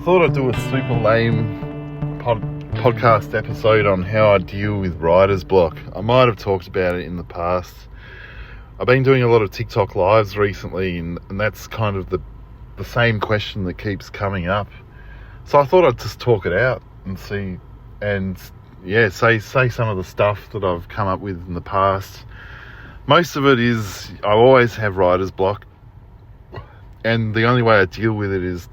thought I'd do a super lame podcast episode on how I deal with writer's block. I might have talked about it in the past. I've been doing a lot of TikTok lives recently, and that's kind of the same question that keeps coming up. So I thought I'd just talk it out and see, and say some of the stuff that I've come up with in the past. Most of it is I always have writer's block, and the only way I deal with it is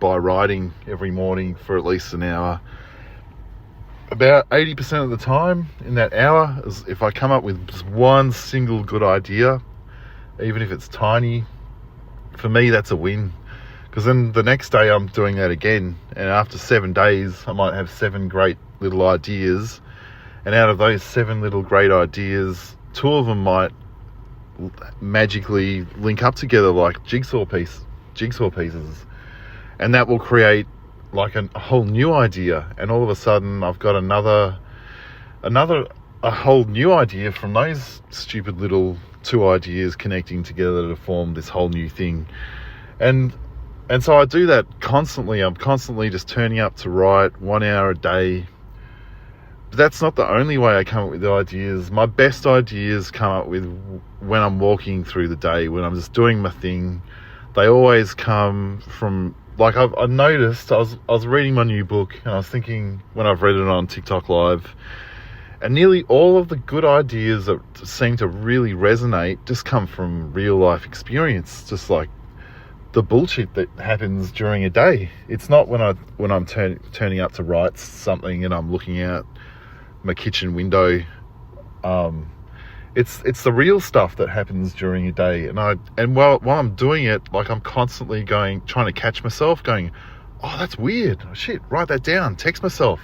by writing every morning for at least an hour. About 80% of the time in that hour, is if I come up with just one single good idea, even if it's tiny, for me that's a win. Because then the next day I'm doing that again, and after 7 days I might have 7 great little ideas, and out of those 7 little great ideas, 2 of them might magically link up together like jigsaw pieces, and that will create like a whole new idea, and all of a sudden I've got a whole new idea from those stupid little 2 ideas connecting together to form this whole new thing. And so I do that constantly. I'm constantly just turning up to write 1 hour a day. But that's not the only way I come up with the ideas. My best ideas come up with when I'm walking through the day, when I'm just doing my thing. They always come from, like, I noticed, I was reading my new book, and I was thinking, when I've read it on TikTok Live, and nearly all of the good ideas that seem to really resonate just come from real life experience, just like the bullshit that happens during a day. It's not when I'm turning up to write something and I'm looking out my kitchen window. It's the real stuff that happens during a day, and while I'm doing it, like, I'm constantly trying to catch myself going, oh, that's weird, oh, shit, write that down, text myself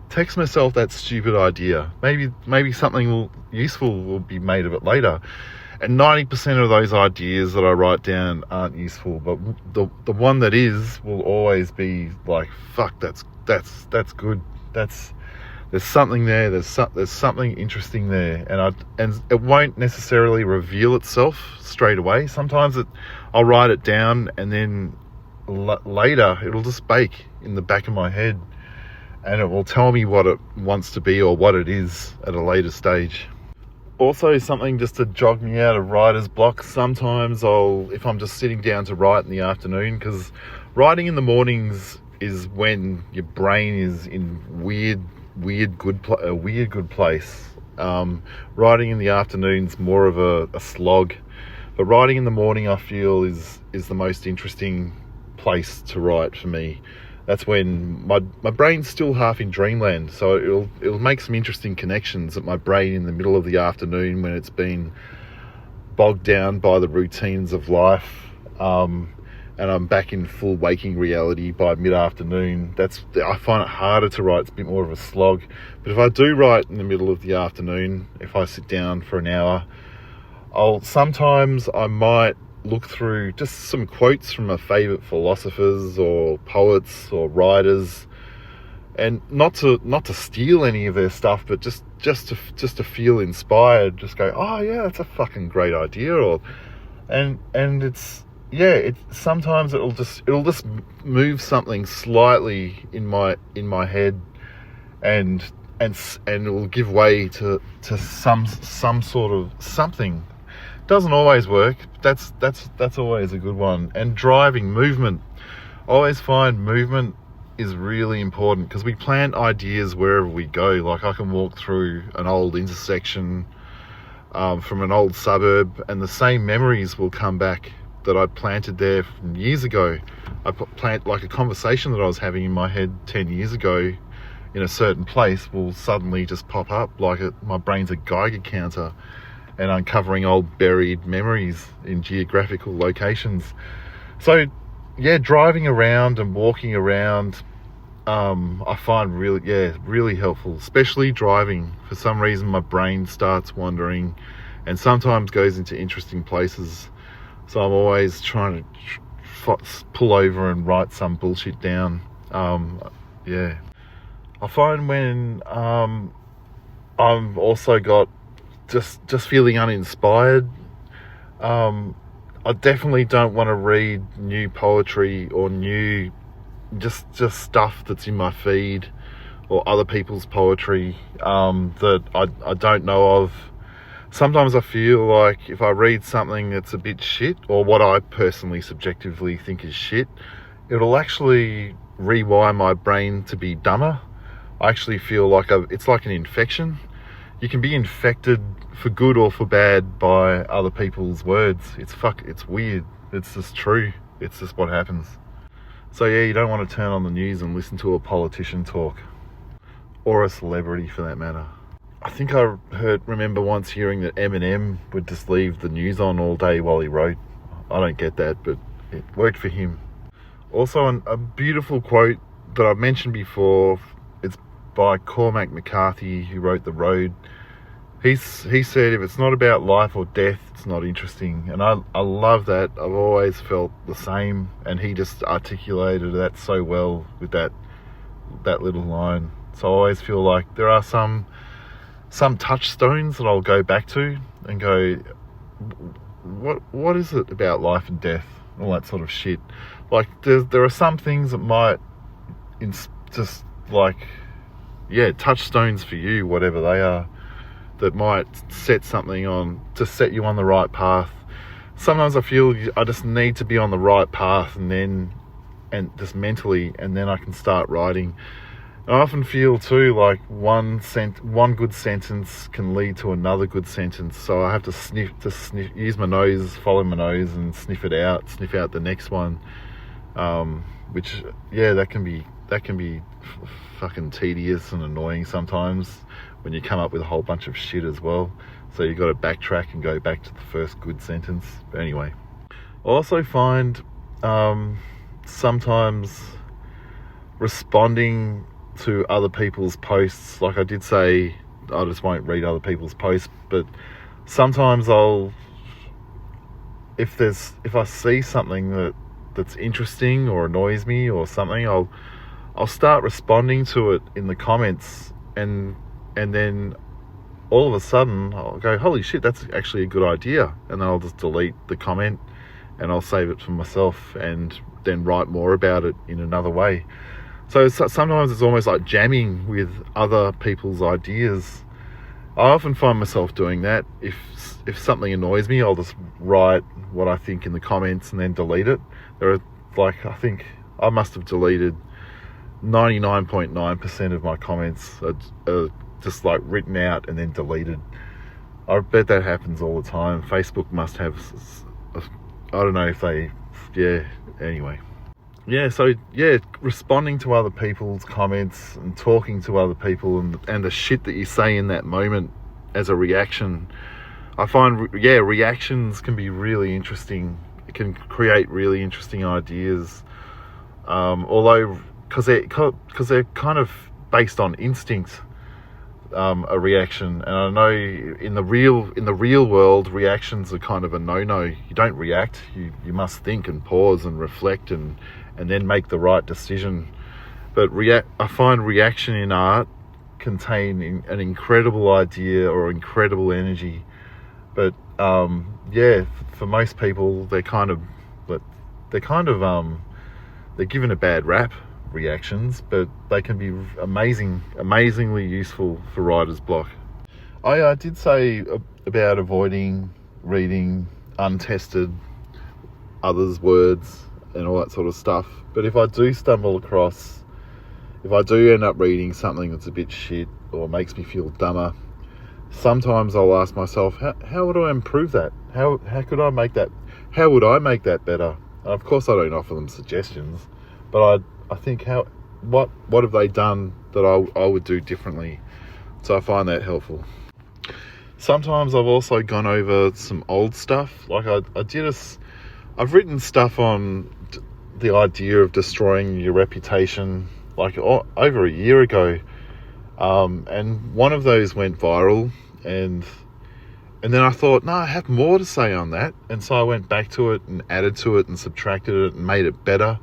that stupid idea, maybe something useful will be made of it later. And 90% of those ideas that I write down aren't useful, but the one that is will always be like, fuck, that's good, there's something there. There's something interesting there, and it won't necessarily reveal itself straight away. Sometimes I'll write it down, and then later it'll just bake in the back of my head, and it will tell me what it wants to be or what it is at a later stage. Also, something just to jog me out of writer's block. Sometimes if I'm just sitting down to write in the afternoon, because writing in the mornings is when your brain is in a weird good place. Writing in the afternoon's more of a slog, but writing in the morning I feel is the most interesting place to write for me. That's when my brain's still half in dreamland, so it'll make some interesting connections at my brain in the middle of the afternoon when it's been bogged down by the routines of life, and I'm back in full waking reality by mid-afternoon. I find it harder to write. It's a bit more of a slog. But if I do write in the middle of the afternoon, if I sit down for an hour, sometimes I might look through just some quotes from my favourite philosophers or poets or writers, and not to steal any of their stuff, but just to feel inspired. Just go, oh yeah, that's a fucking great idea, and it's. Yeah, sometimes it'll just move something slightly in my head, and it will give way to some sort of something. Doesn't always work. That's always a good one. And driving, movement. I always find movement is really important, because we plant ideas wherever we go. Like, I can walk through an old intersection from an old suburb, and the same memories will come back that I planted there from years ago. I plant, like, a conversation that I was having in my head 10 years ago in a certain place will suddenly just pop up, like my brain's a Geiger counter, and uncovering old buried memories in geographical locations. So yeah, driving around and walking around, I find really helpful, especially driving. For some reason my brain starts wandering and sometimes goes into interesting places. So I'm always trying to pull over and write some bullshit down. I find when I've also got just feeling uninspired, I definitely don't want to read new poetry or new just stuff that's in my feed or other people's poetry that I don't know of. Sometimes I feel like if I read something that's a bit shit, or what I personally subjectively think is shit, it'll actually rewire my brain to be dumber. I actually feel like it's like an infection. You can be infected for good or for bad by other people's words. It's weird. It's just true. It's just what happens. So yeah, you don't want to turn on the news and listen to a politician talk, or a celebrity for that matter. I think I remember once hearing that Eminem would just leave the news on all day while he wrote. I don't get that, but it worked for him. Also, a beautiful quote that I've mentioned before, it's by Cormac McCarthy, who wrote The Road. He said, if it's not about life or death, it's not interesting. And I love that. I've always felt the same, and he just articulated that so well with that little line. So I always feel like there are some touchstones that I'll go back to and go, what is it about life and death, all that sort of shit. Like there are some things that might just like, yeah, touchstones for you, whatever they are, that might set something on to set you on the right path. Sometimes I feel I just need to be on the right path and just mentally, and then I can start writing. I often feel too like one good sentence can lead to another good sentence, so I have to use my nose, follow my nose, and sniff out the next one. Which, yeah, that can be fucking tedious and annoying sometimes when you come up with a whole bunch of shit as well. So you got to backtrack and go back to the first good sentence. But anyway, I also find sometimes responding to other people's posts, like I did say, I just won't read other people's posts, but sometimes if I see something that's interesting or annoys me or something, I'll start responding to it in the comments, and then all of a sudden I'll go, holy shit, that's actually a good idea, and then I'll just delete the comment and I'll save it for myself and then write more about it in another way. So sometimes it's almost like jamming with other people's ideas. I often find myself doing that. If something annoys me, I'll just write what I think in the comments and then delete it. I think I must have deleted 99.9% of my comments are just like written out and then deleted. I bet that happens all the time. Facebook must have, I don't know if they, yeah, anyway. Yeah, so yeah, responding to other people's comments and talking to other people and the shit that you say in that moment as a reaction. I find, reactions can be really interesting. It can create really interesting ideas. Although, because they're kind of based on instinct, a reaction. And I know in the real world, reactions are kind of a no-no. You don't react. You must think and pause and reflect and then make the right decision. But I find reaction in art contain an incredible idea or incredible energy. But for most people, they're given a bad rap, reactions, but they can be amazingly useful for writer's block. I did say about avoiding reading untested others' words and all that sort of stuff. But if I do end up reading something that's a bit shit or makes me feel dumber, sometimes I'll ask myself, how would I improve that? How would I make that better? And of course I don't offer them suggestions, but I think what have they done that I would do differently? So I find that helpful. Sometimes I've also gone over some old stuff. Like I've written stuff on the idea of destroying your reputation like over a year ago, and one of those went viral, and then I thought, no, I have more to say on that, and so I went back to it and added to it and subtracted it and made it better,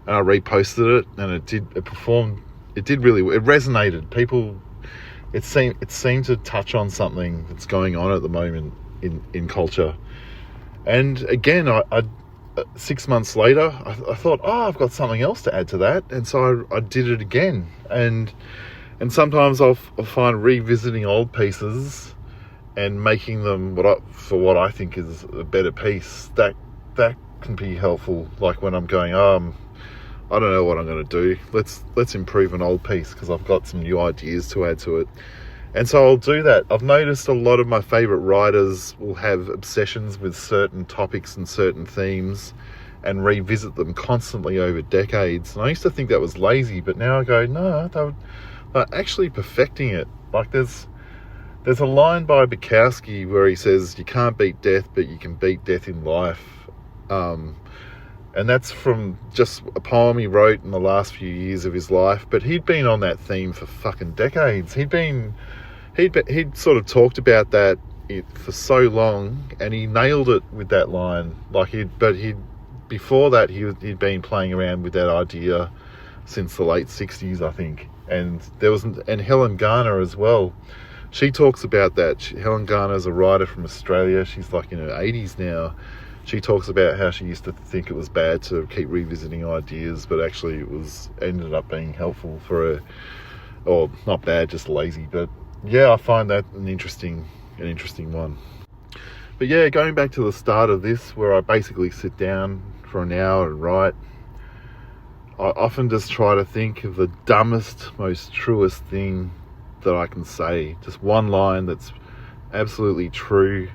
and I reposted it, and it resonated. People, it seemed to touch on something that's going on at the moment in culture. And again, 6 months later, I thought, oh, I've got something else to add to that. And so I did it again. And sometimes I'll find revisiting old pieces and making them what I think is a better piece. That can be helpful. Like when I'm going, I don't know what I'm going to do. Let's improve an old piece because I've got some new ideas to add to it. And so I'll do that. I've noticed a lot of my favourite writers will have obsessions with certain topics and certain themes and revisit them constantly over decades. And I used to think that was lazy, but now I go, no, they're actually perfecting it. Like there's a line by Bukowski where he says, you can't beat death, but you can beat death in life. And that's from just a poem he wrote in the last few years of his life. But he'd been on that theme for fucking decades. He'd sort of talked about that for so long, and he nailed it with that line. Before that he'd been playing around with that idea since the late 60s, I think. And and Helen Garner as well. She talks about that. Helen Garner's a writer from Australia. She's like in her 80s now. She talks about how she used to think it was bad to keep revisiting ideas, but actually it ended up being helpful for her. Or not bad, just lazy, but yeah, I find that an interesting one. But yeah, going back to the start of this, where I basically sit down for an hour and write, I often just try to think of the dumbest, most truest thing that I can say. Just one line that's absolutely true,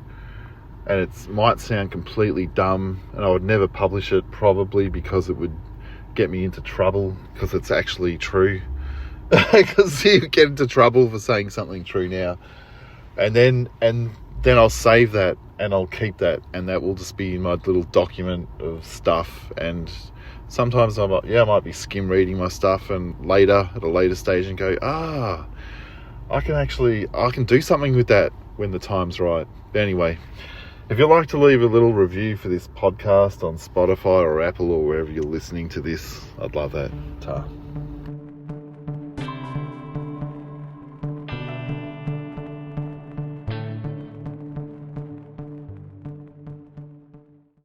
and it might sound completely dumb, and I would never publish it probably because it would get me into trouble because it's actually true. Because you get into trouble for saying something true now, and then I'll save that and I'll keep that, and that will just be my little document of stuff. And sometimes I might be skim reading my stuff, and at a later stage, and go, I can do something with that when the time's right. But anyway, if you'd like to leave a little review for this podcast on Spotify or Apple or wherever you're listening to this, I'd love that. Ta.